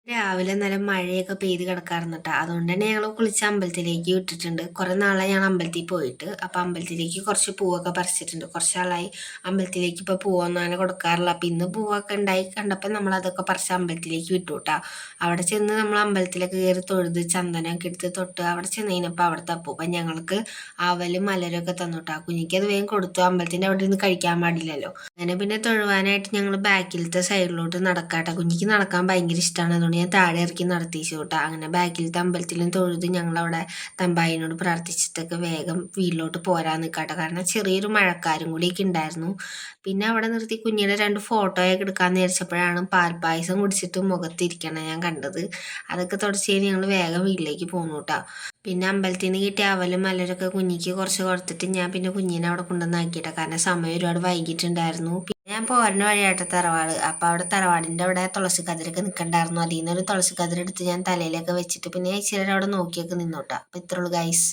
രാവിലെ നല്ല മഴയൊക്കെ പെയ്ത് കിടക്കാറുണ്ട് ട്ടോ. അതുകൊണ്ട് തന്നെ ഞങ്ങൾ കുളിച്ച് അമ്പലത്തിലേക്ക് വിട്ടിട്ടുണ്ട്. കുറെ നാളായി ഞാൻ അമ്പലത്തിൽ പോയിട്ട്. അപ്പം അമ്പലത്തിലേക്ക് കുറച്ച് പൂവൊക്കെ പറിച്ചിട്ടുണ്ട്. കുറച്ച് നാളായി അമ്പലത്തിലേക്ക് ഇപ്പോൾ പൂവൊന്നും അങ്ങനെ കൊടുക്കാറില്ല. അപ്പം ഇന്ന് പൂവൊക്കെ ഉണ്ടായി കണ്ടപ്പോൾ നമ്മൾ അതൊക്കെ പറിച്ച് അമ്പലത്തിലേക്ക് വിട്ടു കേട്ടോ. അവിടെ ചെന്ന് നമ്മൾ അമ്പലത്തിലൊക്കെ കയറി തൊഴുത് ചന്ദനമൊക്കെ എടുത്ത് തൊട്ട് അവിടെ ചെന്ന് കഴിഞ്ഞപ്പോൾ അവിടുത്തെ അപ്പൂപ്പൻ ഞങ്ങൾക്ക് അവലും മലരൊക്കെ തന്നു കേട്ടോ. കുഞ്ഞിക്ക് അത് വേഗം കൊടുത്തു. അമ്പലത്തിൻ്റെ അവിടെ നിന്ന് കഴിക്കാൻ പാടില്ലല്ലോ. അങ്ങനെ പിന്നെ തൊഴുവാനായിട്ട് ഞങ്ങൾ ബാക്കിലത്തെ സൈഡിലോട്ട് നടക്കാട്ടെ. കുഞ്ഞിക്ക് നടക്കാൻ ഭയങ്കര ഇഷ്ടമാണ്. അതുകൊണ്ട് ഞാൻ താഴെ ഇറക്കി നടത്തിച്ചു കേട്ടോ. അങ്ങനെ ബാക്കിലത്തെ അമ്പലത്തിലും തൊഴുത് ഞങ്ങളവിടെ തമ്പായിനോട് പ്രാർത്ഥിച്ചിട്ടൊക്കെ വേഗം വീട്ടിലോട്ട് പോരാൻ നിൽക്കാട്ടെ. കാരണം ചെറിയൊരു മഴക്കാരും കൂടിയൊക്കെ ഉണ്ടായിരുന്നു. പിന്നെ അവിടെ നിർത്തി കുഞ്ഞിയുടെ 2 ഫോട്ടോയൊക്കെ എടുക്കാമെന്ന് വിചാരിച്ചപ്പോഴാണ് പാൽപ്പായസം കുടിച്ചിട്ട് മുഖത്തിരിക്കണം ഞാൻ കണ്ടത്. അതൊക്കെ തുടച്ച് കഴിഞ്ഞ് ഞങ്ങൾ വേഗം വീട്ടിലേക്ക് പോന്നു കേട്ടോ. പിന്നെ അമ്പലത്തിൽ നിന്ന് കിട്ടിയ അവലും മലരൊക്കെ കുഞ്ഞിക്ക് കുറച്ച് കൊടുത്തിട്ട് ഞാൻ പിന്നെ കുഞ്ഞിനെ അവിടെ കൊണ്ടുവന്നാക്കിയിട്ടാ. കാരണം സമയം ഒരുപാട് വൈകിട്ടുണ്ടായിരുന്നു. പിന്നെ ഞാൻ പോരുന്ന വഴിയായിട്ട് തറവാട്. അപ്പം അവിടെ തറവാടിൻ്റെ അവിടെ തുളസി കതിരൊക്കെ നിൽക്കണ്ടായിരുന്നു. അതിൽ നിന്നൊരു തുളസി കതിരെടുത്ത് ഞാൻ തലയിലൊക്കെ വെച്ചിട്ട് പിന്നെ ഇച്ചിരി അവിടെ നോക്കിയൊക്കെ നിന്നോട്ടാ. അപ്പം ഇത്രയുള്ളൂ ഗൈസ്.